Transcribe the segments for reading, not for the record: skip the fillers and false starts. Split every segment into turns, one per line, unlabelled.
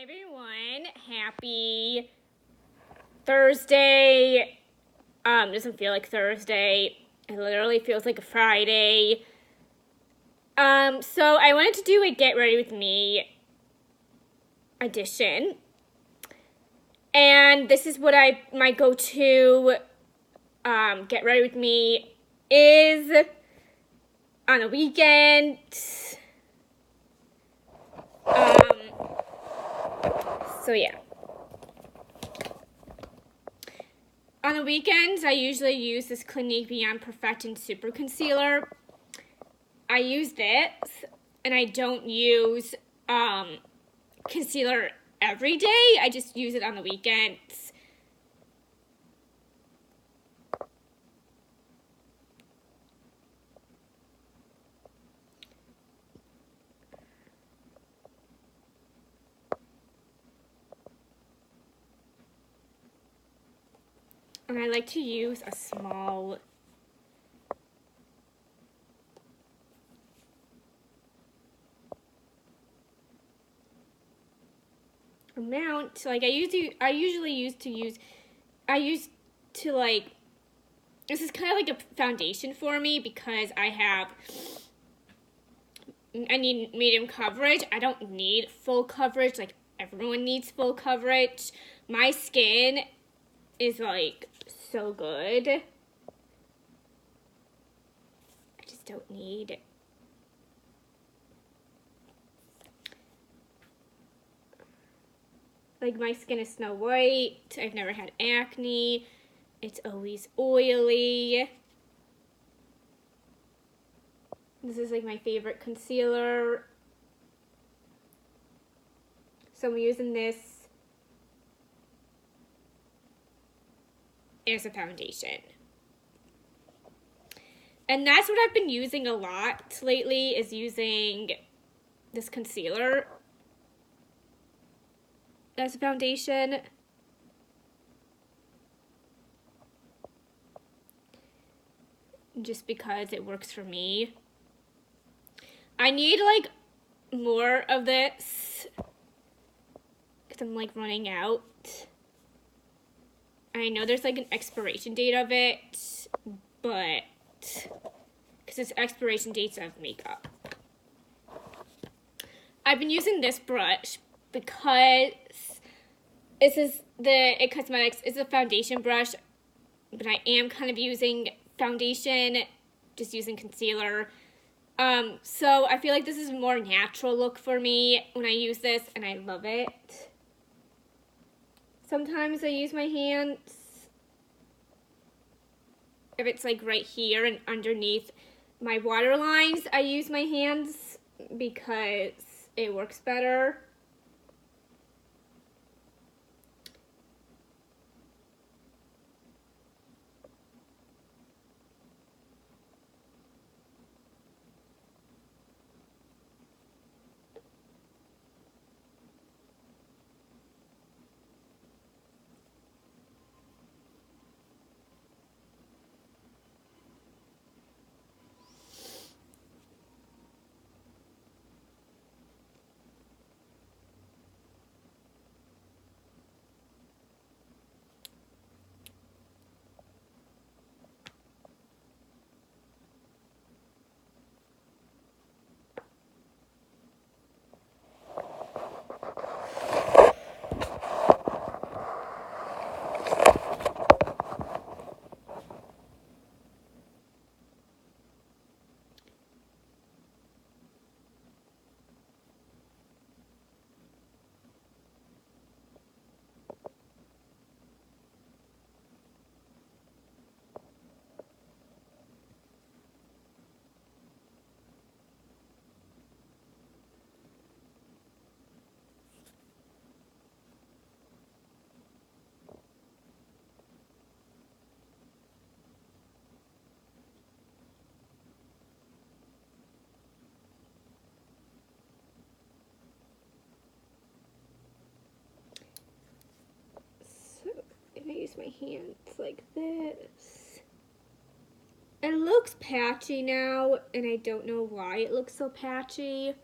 Hi everyone, happy Thursday. Doesn't feel like Thursday. It literally feels like a Friday. So I wanted to do a Get Ready With Me edition. And this is what my go-to Get Ready With Me is on a weekend. So yeah. On the weekends, I usually use this Clinique Beyond Perfecting Super Concealer. I use this, and I don't use concealer every day. I just use it on the weekends. And I like to use a small amount. Like I used to like, this is kind of like a foundation for me because I need medium coverage. I don't need full coverage. Like everyone needs full coverage. My skin is like so good. I just don't need it. Like my skin is Snow White. I've never had acne. It's always oily. This is like my favorite concealer. So I'm using this as a foundation. And that's what I've been using a lot lately, is using this concealer as a foundation. Just because it works for me. I need like more of this because I'm like running out. I know there's like an expiration date of it, but because it's expiration dates of makeup. I've been using this brush because this is the It Cosmetics. It's a foundation brush, but I am kind of using foundation, just using concealer. So I feel like this is a more natural look for me when I use this, and I love it. Sometimes I use my hands if it's like right here and underneath my waterlines. I use my hands because it works better. I use my hands like this. It looks patchy now, and I don't know why it looks so patchy.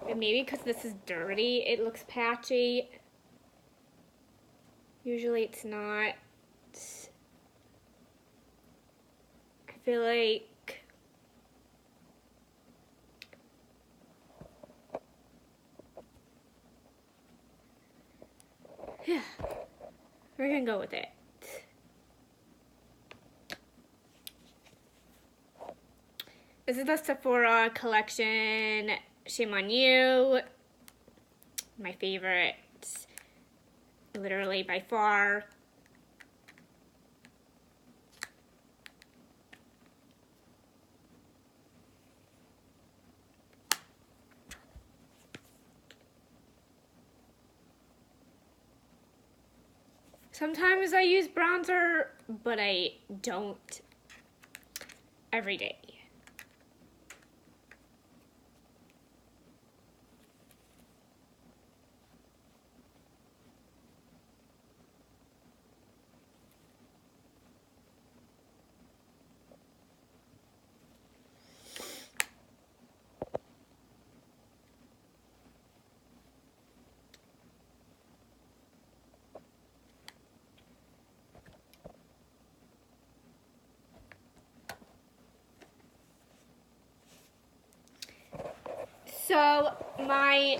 And maybe because this is dirty, it looks patchy. Usually it's not. I feel like yeah, we're gonna go with it. This is the Sephora collection, Shame on You. My favorite, literally by far. Sometimes I use bronzer, but I don't every day. So my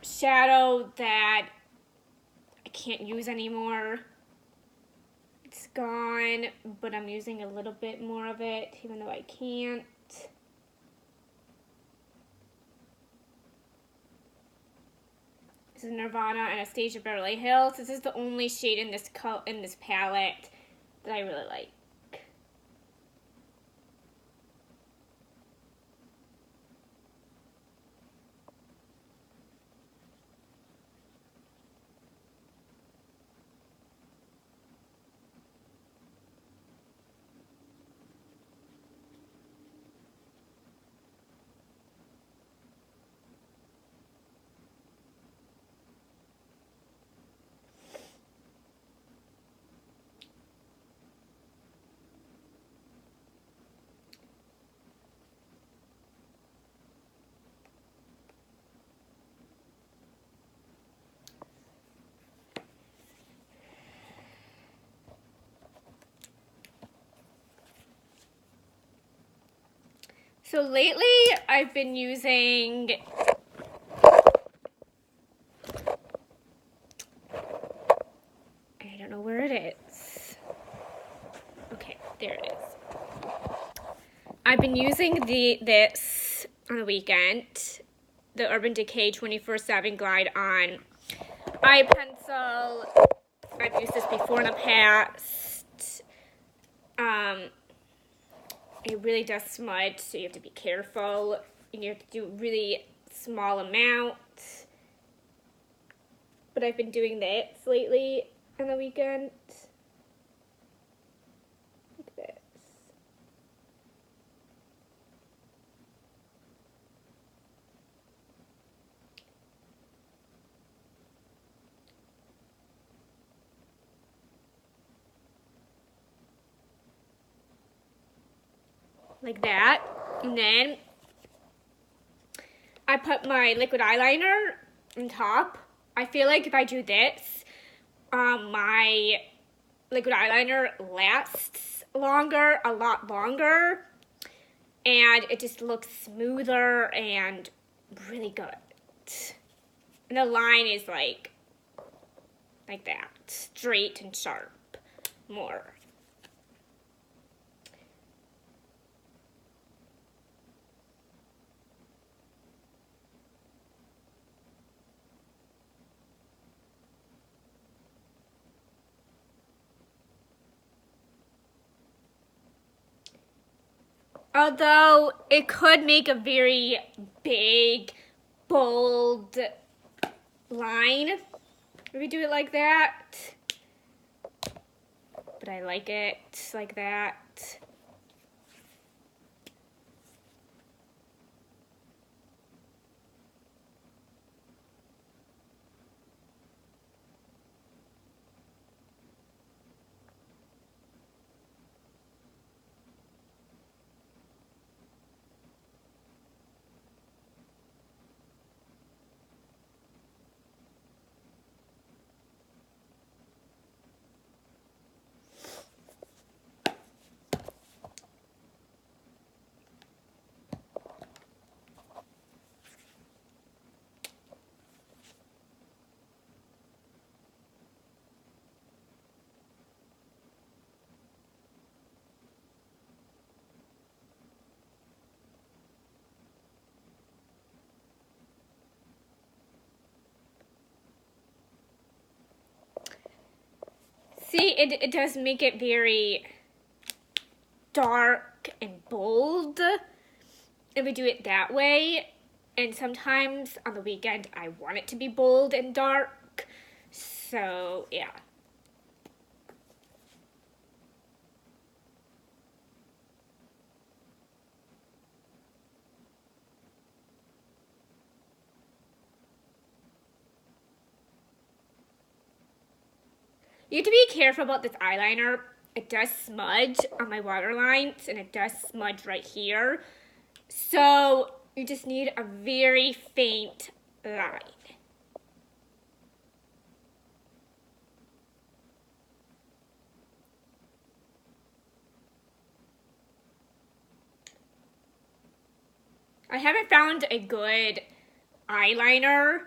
shadow that I can't use anymore, it's gone, but I'm using a little bit more of it, even though I can't. This is Nirvana Anastasia Beverly Hills. This is the only shade in this palette that I really like. So lately, I've been using I don't know where it is. Okay, there it is. I've been using this on the weekend, the Urban Decay 24/7 Glide On eye pencil. I've used this before in the past. It really does smudge, so you have to be careful. And you have to do really small amounts. But I've been doing this lately on the weekend. Like this. Like that. And then I put my liquid eyeliner on top. I feel like if I do this, my liquid eyeliner lasts longer, a lot longer, and it just looks smoother and really good. And the line is like that, straight and sharp, more. Although it could make a very big, bold line if we do it like that. But I like it like that. See, it does make it very dark and bold if we do it that way. And sometimes on the weekend, I want it to be bold and dark. So, yeah. You have to be careful about this eyeliner. It does smudge on my waterlines, and it does smudge right here. So you just need a very faint line. I haven't found a good eyeliner,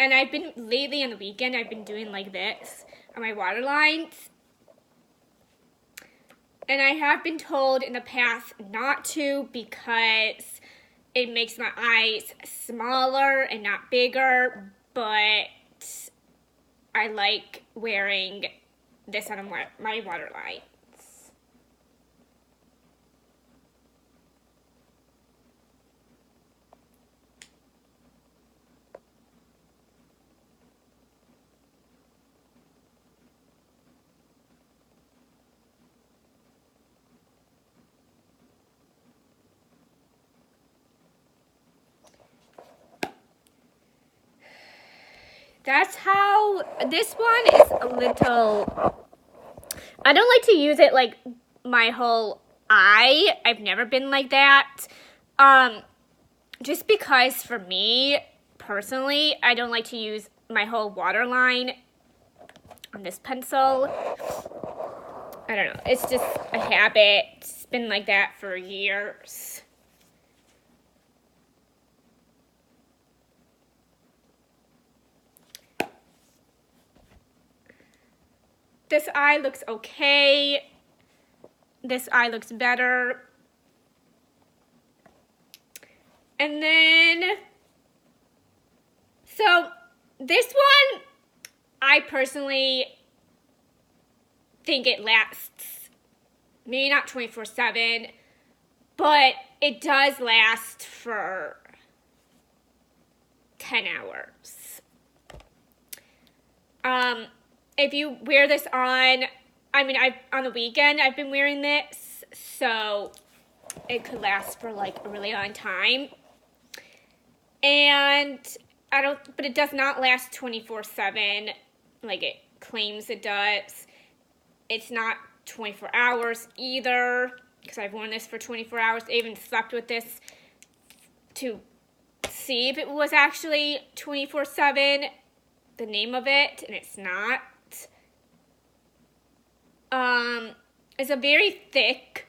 and I've been, lately on the weekend, I've been doing like this on my waterlines. And I have been told in the past not to because it makes my eyes smaller and not bigger, but I like wearing this on my waterline. That's how, this one is a little, I don't like to use it like my whole eye. I've never been like that. Just because for me, personally, I don't like to use my whole waterline on this pencil. I don't know, it's just a habit. It's been like that for years. This eye looks okay. This eye looks better. And then, so this one, I personally think it lasts, maybe not 24/7, but it does last for 10 hours. If you wear this on, I mean, on the weekend, I've been wearing this, so it could last for like a really long time. And but it does not last 24/7 like it claims it does. It's not 24 hours either, because I've worn this for 24 hours. I even slept with this to see if it was actually 24/7, the name of it, and it's not. It's a very thick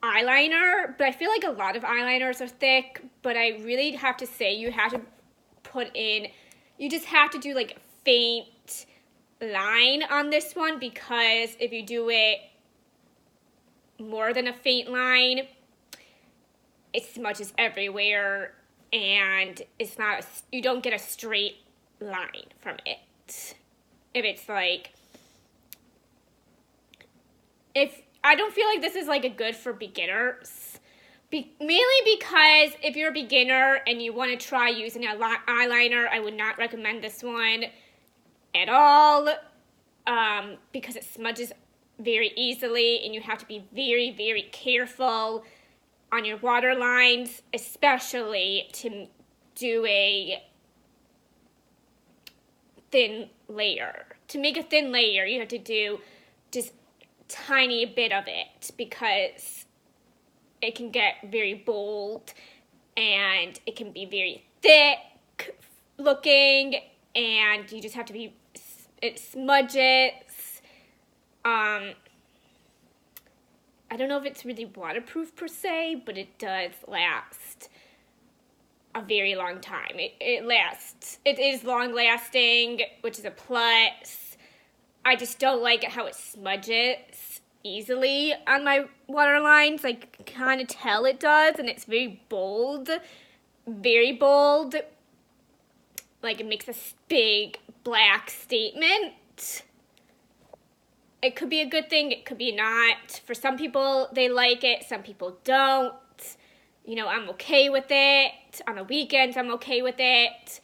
eyeliner, but I feel like a lot of eyeliners are thick, but I really have to say you have to you just have to do like a faint line on this one, because if you do it more than a faint line, it smudges everywhere, and it's not, you don't get a straight line from it. If it's like, I don't feel like this is like a good for beginners. Mainly because if you're a beginner and you want to try using an eyeliner, I would not recommend this one at all, because it smudges very easily, and you have to be very, very careful on your waterlines, especially to do a thin layer. To make a thin layer, you have to do just tiny bit of it, because it can get very bold and it can be very thick looking, and you just have to be, it smudges. I don't know if it's really waterproof per se, but it does last a very long time. It lasts. It is long lasting, which is a plus. I just don't like it how it smudges easily on my waterlines. Like, kind of tell it does, and it's very bold. Very bold. Like, it makes a big black statement. it could be a good thing, it could be not. For some people, they like it, some people don't. You know, I'm okay with it. On the weekends, I'm okay with it.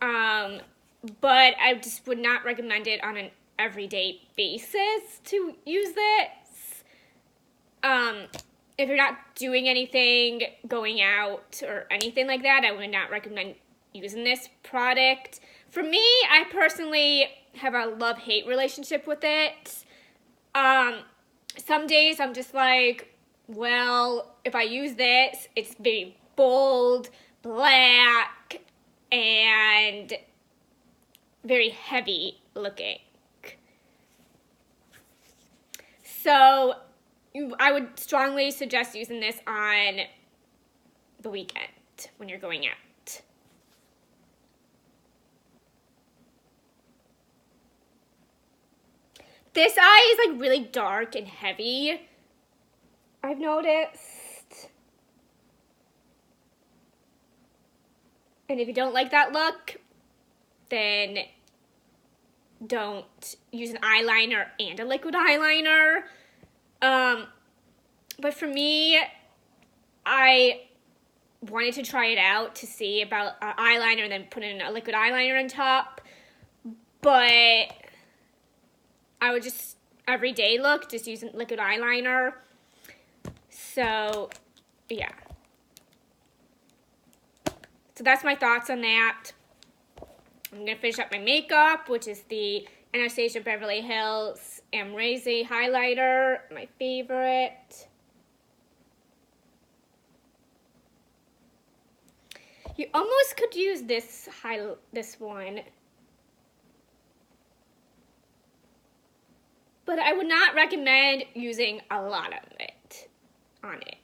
But I just would not recommend it on an everyday basis to use this. If you're not doing anything, going out, or anything like that, I would not recommend using this product. For me, I personally have a love-hate relationship with it. Some days I'm just like, well, if I use this, it's very bold, black, and very heavy looking. So I would strongly suggest using this on the weekend when you're going out. This eye is like really dark and heavy, I've noticed. And if you don't like that look, then don't use an eyeliner and a liquid eyeliner. But for me, I wanted to try it out to see about eyeliner and then put in a liquid eyeliner on top. But I would just, everyday look, just using liquid eyeliner. So, yeah. So that's my thoughts on that. I'm going to finish up my makeup, which is the Anastasia Beverly Hills Amrezy highlighter, my favorite. You almost could use this one. But I would not recommend using a lot of it on it.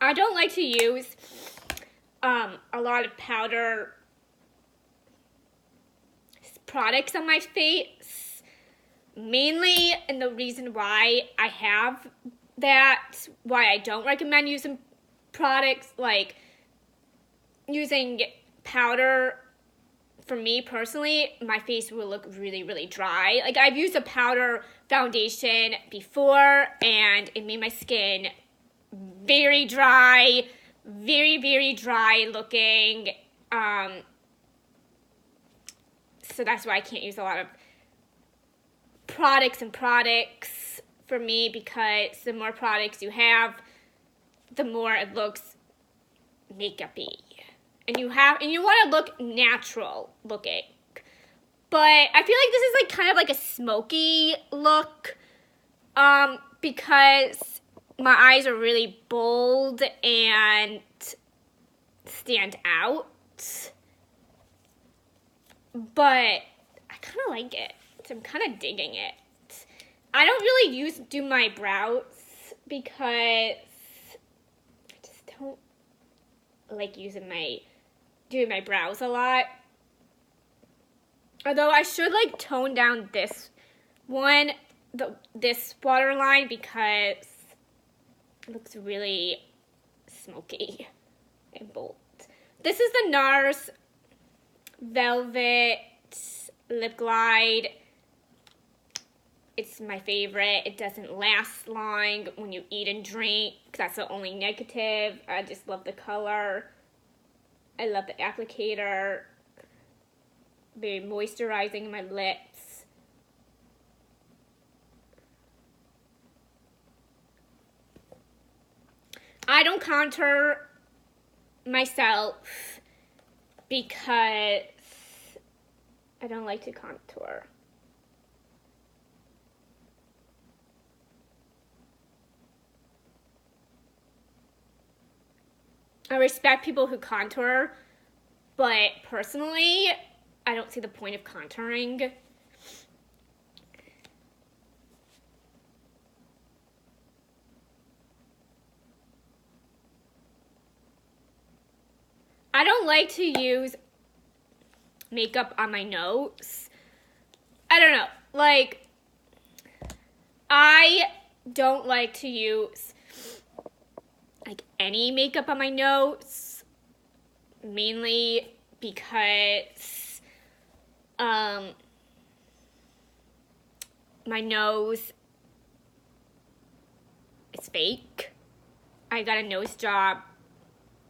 I don't like to use a lot of powder products on my face, mainly, and the reason why I have that, why I don't recommend using products, like using powder, for me personally, my face will look really, really dry. Like, I've used a powder foundation before, and it made my skin very dry, very, very dry looking. So that's why I can't use a lot of products for me, because the more products you have, the more it looks makeup-y. And you want to look natural looking. But I feel like this is like kind of like a smoky look, because my eyes are really bold and stand out. But I kind of like it. So I'm kind of digging it. I don't really do my brows because I just don't like doing my brows a lot. Although I should like tone down this one, this waterline, because it looks really smoky and bold. This is the NARS Velvet Lip Glide. It's my favorite. It doesn't last long when you eat and drink. That's the only negative. I just love the color. I love the applicator. Very moisturizing in my lips. I don't contour myself because I don't like to contour. I respect people who contour, but personally, I don't see the point of contouring. I don't like to use makeup on my nose. I don't know. Like, I don't like to use like any makeup on my nose, mainly because my nose is fake. I got a nose job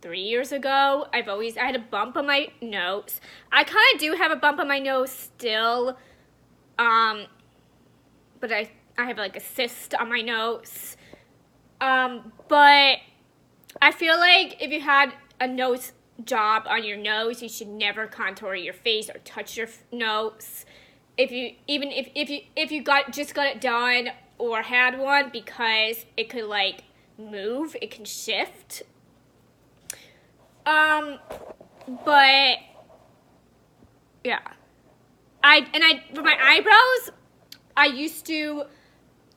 3 years ago. I had a bump on my nose. I kind of do have a bump on my nose still, but I have like a cyst on my nose. But I feel like if you had a nose job on your nose, you should never contour your face or touch your nose. If you just got it done or had one, because it could like move, it can shift. But yeah, for my eyebrows, I used to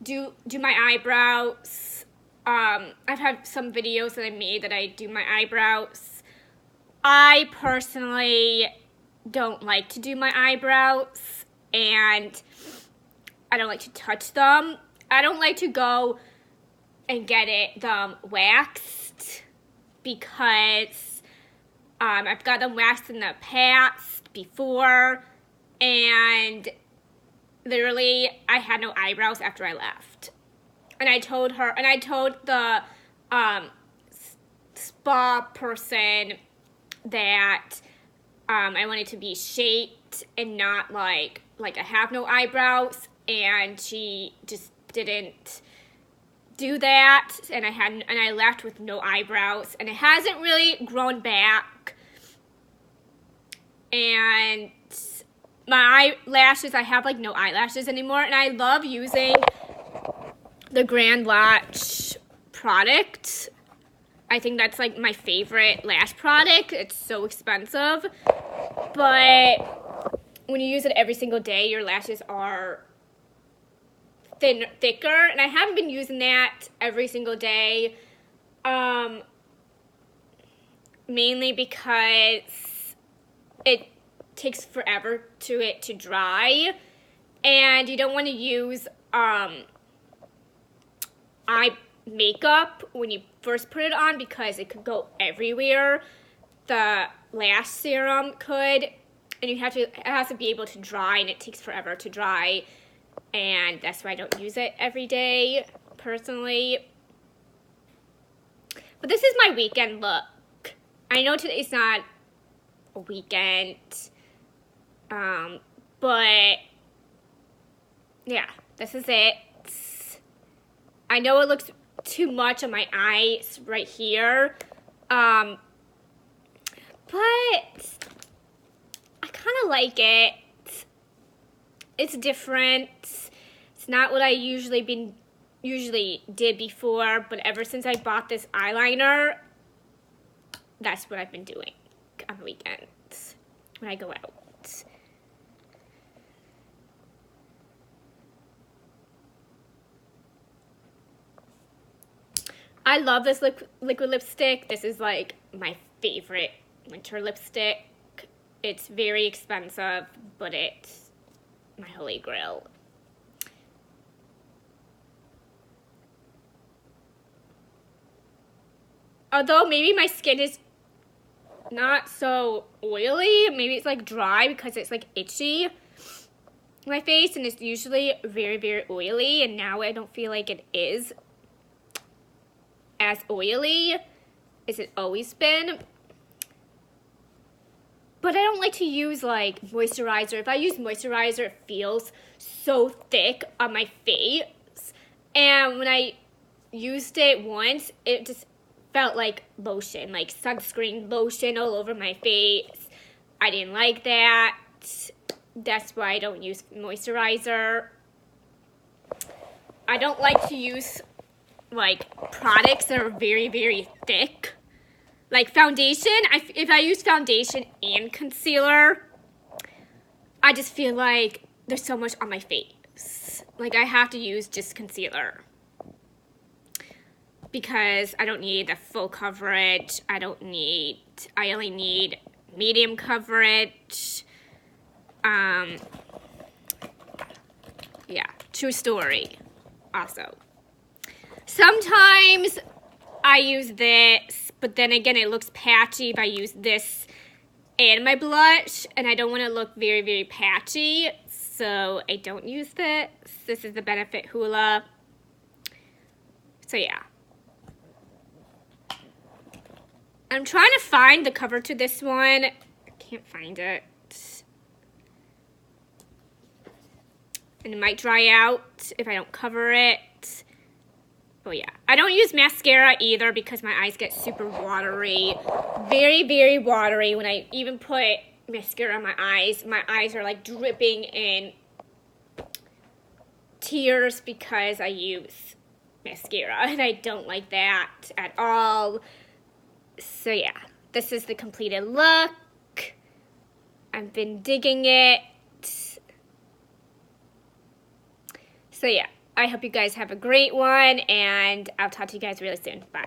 do my eyebrows. I've had some videos that I made that I do my eyebrows. I personally don't like to do my eyebrows, and I don't like to touch them. I don't like to go and get them waxed, because I've got them waxed in the past before, and literally I had no eyebrows after I left. And I told the spa person that I wanted to be shaped and not like I have no eyebrows, and she just didn't do that, and I left with no eyebrows, and it hasn't really grown back. And my eyelashes, I have like no eyelashes anymore, and I love using the Grand Lash product. I think that's like my favorite lash product. It's so expensive, but when you use it every single day, your lashes are thicker, and I haven't been using that every single day, mainly because it takes forever to dry, and you don't want to use eye makeup when you first put it on, because it could go everywhere. The lash serum could, and it has to be able to dry, and it takes forever to dry. And that's why I don't use it every day, personally. But this is my weekend look. I know today's not a weekend, but yeah, this is it. I know it looks too much on my eyes right here, but I kind of like it. It's different. It's not what I usually did before, but ever since I bought this eyeliner, that's what I've been doing on the weekends when I go out. I love this liquid lipstick. This is like my favorite winter lipstick. It's very expensive, but it's my holy grail. Although maybe my skin is not so oily, maybe it's like dry because it's like itchy, my face, and it's usually very, very oily, and now I don't feel like it is as oily as it always been. But I don't like to use like moisturizer. If I use moisturizer, it feels so thick on my face, and when I used it once, it just felt like lotion, like sunscreen lotion all over my face. I didn't like that. That's why I don't use moisturizer. I don't like to use like products that are very, very thick. Like foundation, if I use foundation and concealer, I just feel like there's so much on my face. Like I have to use just concealer, because I don't need the full coverage. I only need medium coverage. Yeah, true story also. Sometimes I use this, but then again, it looks patchy if I use this and my blush, and I don't want to look very, very patchy, so I don't use this. This is the Benefit Hoola. So yeah. I'm trying to find the cover to this one. I can't find it. And it might dry out if I don't cover it. Oh yeah. I don't use mascara either because my eyes get super watery. Very, very watery. When I even put mascara on my eyes are like dripping in tears because I use mascara. And I don't like that at all. So yeah. This is the completed look. I've been digging it. So yeah, I hope you guys have a great one, and I'll talk to you guys really soon. Bye.